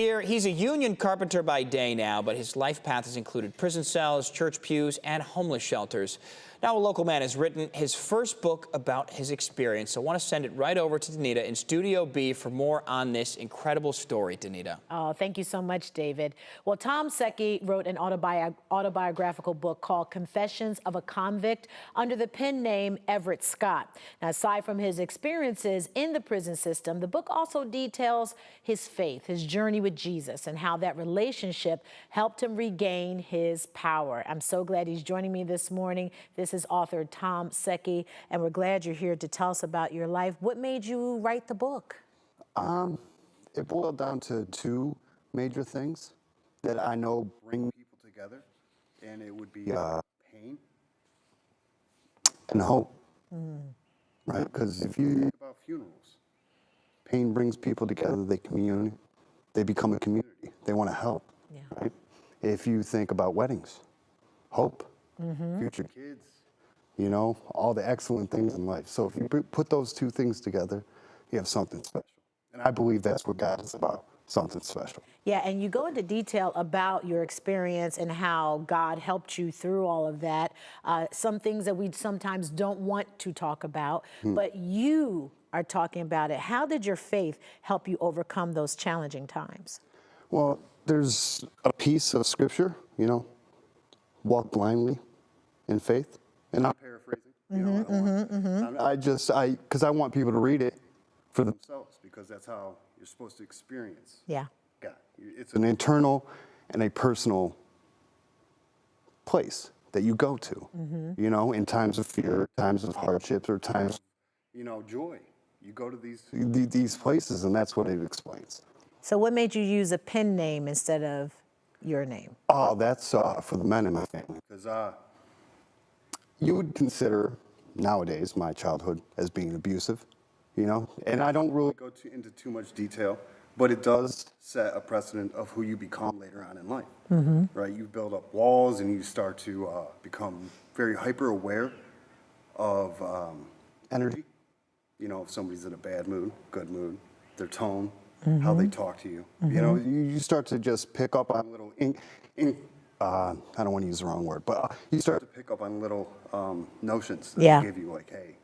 Here, he's a union carpenter by day now, but his life path has included prison cells, church pews, and homeless shelters. Now a local man has written his first book about his experience, so I want to send it right over to Danita in Studio B for more on this incredible story. Danita. Oh, thank you so much, David. Well, Tom Secchi wrote an autobiographical book called Confessions of a Convict under the pen name Everett Scott. Now, aside from his experiences in the prison system, the book also details his faith, his journey with Jesus, and how that relationship helped him regain his power. I'm so glad he's joining me this morning. This is author Tom Secchi, and we're glad you're here to tell us about your life. What made you write the book? It boiled down to two major things that I know bring people together, and it would be pain and hope, right? Because if you think about funerals, pain brings people together, they become a community, they want to help, right? If you think about weddings, hope, future kids, you know, all the excellent things in life. So if you put those two things together, you have something special. And I believe that's what God is about, something special. Yeah, and you go into detail about your experience and how God helped you through all of that. Some things that we sometimes don't want to talk about, but you are talking about it. How did your faith help you overcome those challenging times? Well, there's a piece of scripture, you know, walk blindly in faith. And I'm paraphrasing, you know, because I want people to read it for themselves, because that's how you're supposed to experience God. It's an internal and a personal place that you go to, you know, in times of fear, times of hardships, or times of, you know, joy. You go to these places, and that's what it explains. So what made you use a pen name instead of your name? Oh, that's for the men in my family, because you would consider nowadays my childhood as being abusive, you know, and I don't really go into too much detail, but it does set a precedent of who you become later on in life, right? You build up walls, and you start to become very hyper aware of energy. You know, if somebody's in a bad mood, good mood, their tone, how they talk to you. You know, you start to just pick up on little I don't want to use the wrong word, but you start to pick up on little notions that they give you, like, hey,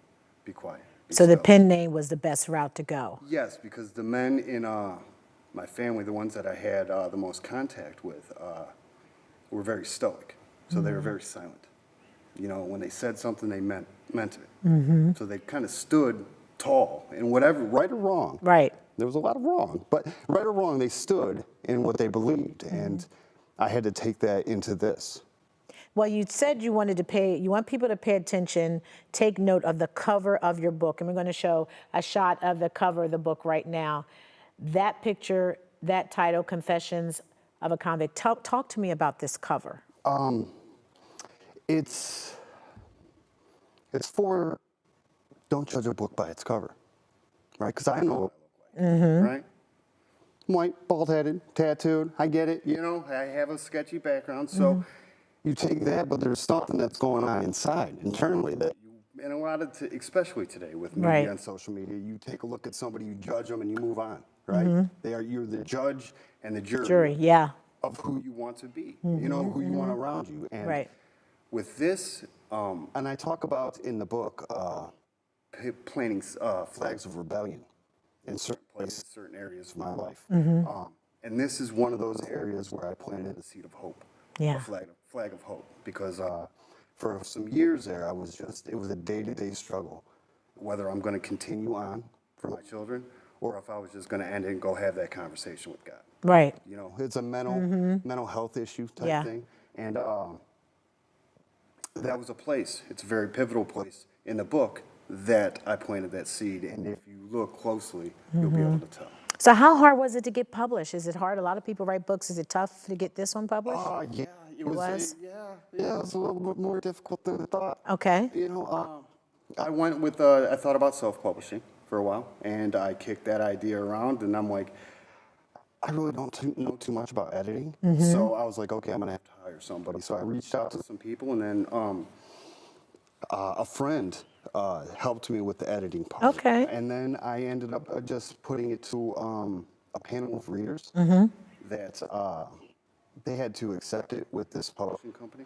be quiet. So the pen name was the best route to go? Yes, because the men in my family, the ones that I had the most contact with, were very stoic. So they were very silent. You know, when they said something, they meant it. So they kind of stood tall in whatever, right or wrong. Right. There was a lot of wrong, but right or wrong, they stood in what they believed, and I had to take that into this. Well, you said you want people to pay attention, take note of the cover of your book, and we're going to show a shot of the cover of the book right now. That picture, that title, Confessions of a Convict. Talk to me about this cover. It's for, don't judge a book by its cover, right? Because I know what I look like, right? White, bald-headed, tattooed, I get it, you know, I have a sketchy background, so you take that, but there's something that's going on inside, internally, that you, and a lot of, especially today with media and social media, you take a look at somebody, you judge them, and you move on, right? You're the judge and the jury of who you want to be, you know, who you want around you. And with this, and I talk about in the book, planting flags of rebellion in certain places, certain areas of my life. And this is one of those areas where I planted a seed of hope, a flag of hope, because for some years there, it was a day-to-day struggle, whether I'm going to continue on for my children, or if I was just going to end it and go have that conversation with God. Right. You know, it's a mental health issue type thing, and that was a place, it's a very pivotal place in the book that I planted that seed, and if you look closely, you'll be able to tell. So how hard was it to get published? Is it hard? A lot of people write books. Is it tough to get this one published? Yeah, it was. It was a little bit more difficult than I thought. Okay. You know, I went with, I thought about self-publishing for a while, and I kicked that idea around, and I'm like, I really don't know too much about editing, so I was like, okay, I'm gonna have to hire somebody. So I reached out to some people, and then a friend helped me with the editing part. Okay. And then I ended up just putting it to a panel of readers, that they had to accept it with this publishing company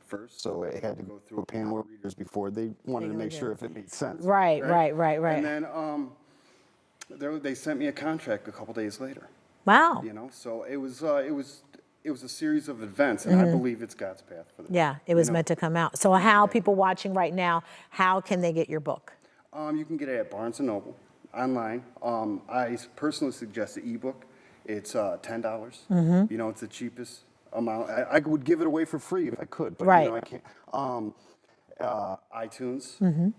first, so it had to go through a panel of readers before they wanted to make sure if it made sense. Right. And then they sent me a contract a couple days later. Wow. You know, so it was a series of events, and I believe it's God's path for them. Yeah, it was meant to come out. So how people watching right now, how can they get your book? You can get it at Barnes & Noble, online. I personally suggest the ebook. It's $10. You know, it's the cheapest amount. I would give it away for free if I could, but Right. you know, I can't. iTunes,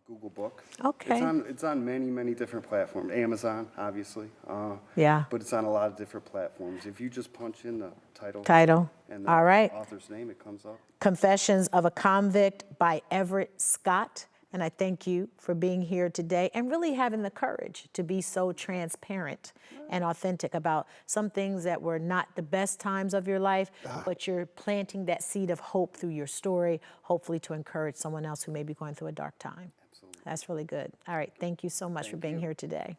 Google Book. Okay. It's on many different platforms. Amazon, obviously. Yeah. But it's on a lot of different platforms. If you just punch in the title. And the All right. author's name, it comes up. Confessions of a Convict by Everett Scott. And I thank you for being here today and really having the courage to be so transparent and authentic about some things that were not the best times of your life, but you're planting that seed of hope through your story, hopefully to encourage someone else who may be going through a dark time. Absolutely. That's really good. All right. Thank you so much for being here today.